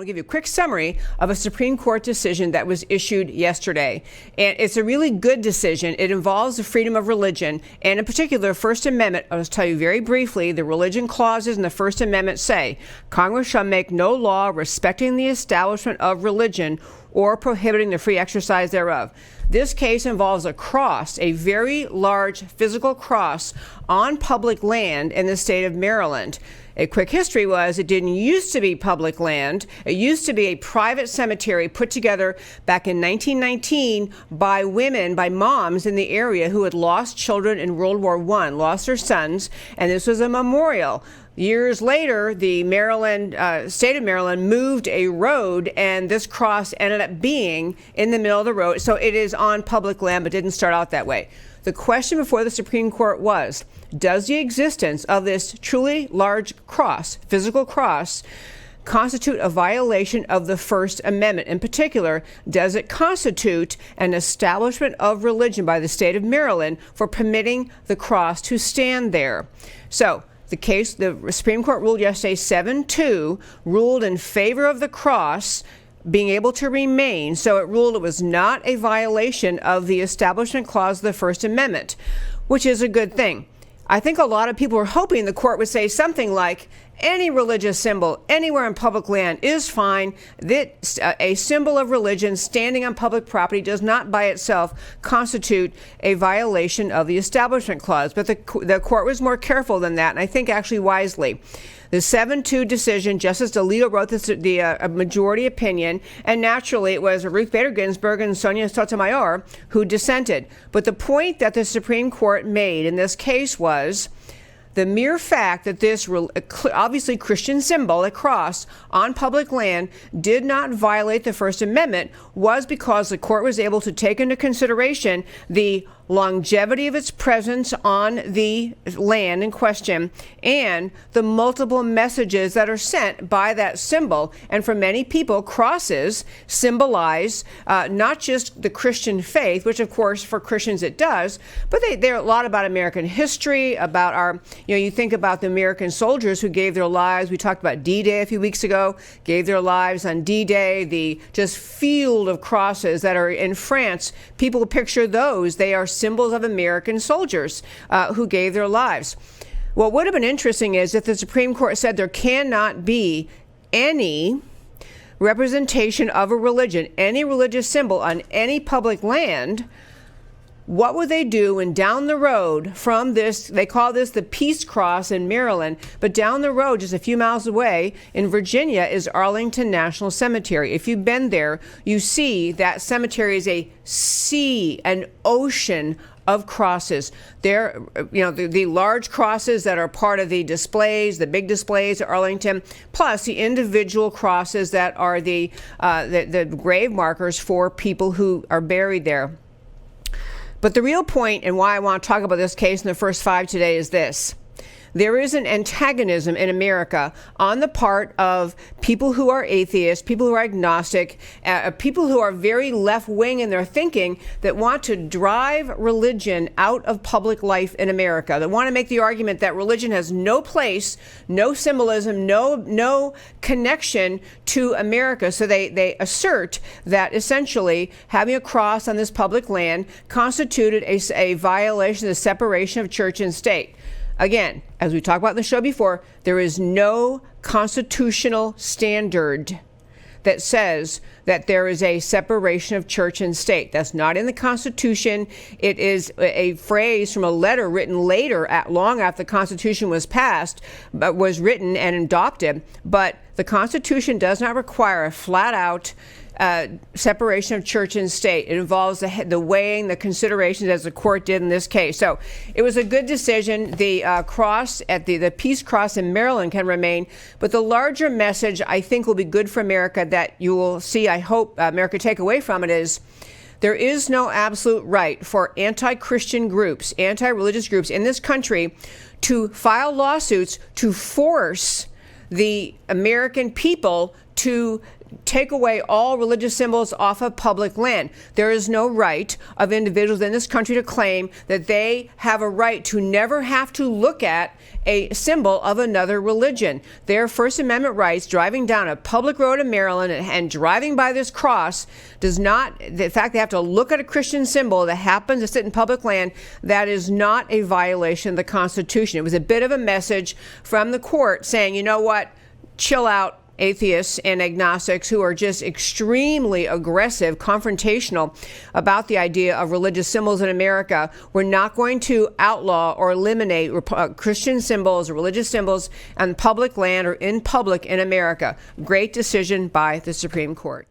I'll give you a quick summary of a Supreme Court decision that was issued yesterday. And it's a really good decision. It involves the freedom of religion, and in particular, First Amendment. I'll just tell you very briefly, the religion clauses in the First Amendment say, Congress shall make no law respecting the establishment of religion or prohibiting the free exercise thereof. This case involves a cross, a very large physical cross on public land in the state of Maryland. A quick history was it didn't used to be public land. It used to be a private cemetery put together back in 1919 by women, by moms in the area who had lost children in World War I, lost their sons, and this was a memorial. Years later, the state of Maryland moved a road, and this cross ended up being in the middle of the road. So it is on public land, but didn't start out that way. The question before the Supreme Court was, does the existence of this truly large cross, physical cross, constitute a violation of the First Amendment? In particular, does it constitute an establishment of religion by the state of Maryland for permitting the cross to stand there? So, the Supreme Court ruled yesterday 7-2, ruled in favor of the cross being able to remain. So it ruled it was not a violation of the Establishment Clause of the First Amendment, which is a good thing. I think a lot of people were hoping the court would say something like, any religious symbol anywhere in public land is fine. That a symbol of religion standing on public property does not by itself constitute a violation of the Establishment Clause. But the court was more careful than that, and I think actually wisely. The 7-2 decision, Justice Alito wrote the majority opinion, and naturally it was Ruth Bader Ginsburg and Sonia Sotomayor who dissented. But the point that the Supreme Court made in this case was the mere fact that this obviously Christian symbol, a cross, on public land did not violate the First Amendment was because the court was able to take into consideration the longevity of its presence on the land in question and the multiple messages that are sent by that symbol. And for many people, crosses symbolize not just the Christian faith, which of course for Christians it does, but they're a lot about American history, about our, you think about the American soldiers who gave their lives. We talked about D-Day a few weeks ago, gave their lives on D-Day, the just field of crosses that are in France. People picture those. They are symbols of American soldiers who gave their lives. What would have been interesting is if the Supreme Court said there cannot be any representation of a religion, any religious symbol on any public land. What would they do when down the road from this, they call this the Peace Cross in Maryland, but down the road, just a few miles away in Virginia, is Arlington National Cemetery. If you've been there, you see that cemetery is a sea, an ocean of crosses. There, the large crosses that are part of the displays, the big displays at Arlington, plus the individual crosses that are the grave markers for people who are buried there. But the real point and why I want to talk about this case in the first 5 today is this. There is an antagonism in America on the part of people who are atheists, people who are agnostic, people who are very left-wing in their thinking that want to drive religion out of public life in America, that want to make the argument that religion has no place, no symbolism, no connection to America. So they assert that essentially having a cross on this public land constituted a violation of the separation of church and state. Again, as we talked about in the show before, there is no constitutional standard that says that there is a separation of church and state. That's not in the Constitution. It is a phrase from a letter written later, long after the Constitution was passed, but was written and adopted. But the Constitution does not require a flat-out separation of church and state. It involves the weighing, the considerations, as the court did in this case. So it was a good decision. The cross at the Peace Cross in Maryland can remain, but the larger message I think will be good for America that you will see, I hope America take away from it, is there is no absolute right for anti-Christian groups, anti-religious groups in this country to file lawsuits to force the American people to take away all religious symbols off of public land. There is no right of individuals in this country to claim that they have a right to never have to look at a symbol of another religion. Their First Amendment rights, driving down a public road in Maryland and driving by this cross, does not, the fact they have to look at a Christian symbol that happens to sit in public land, that is not a violation of the Constitution. It was a bit of a message from the court saying, you know what, chill out, atheists and agnostics who are just extremely aggressive, confrontational about the idea of religious symbols in America. We're not going to outlaw or eliminate Christian symbols or religious symbols on public land or in public in America. Great decision by the Supreme Court.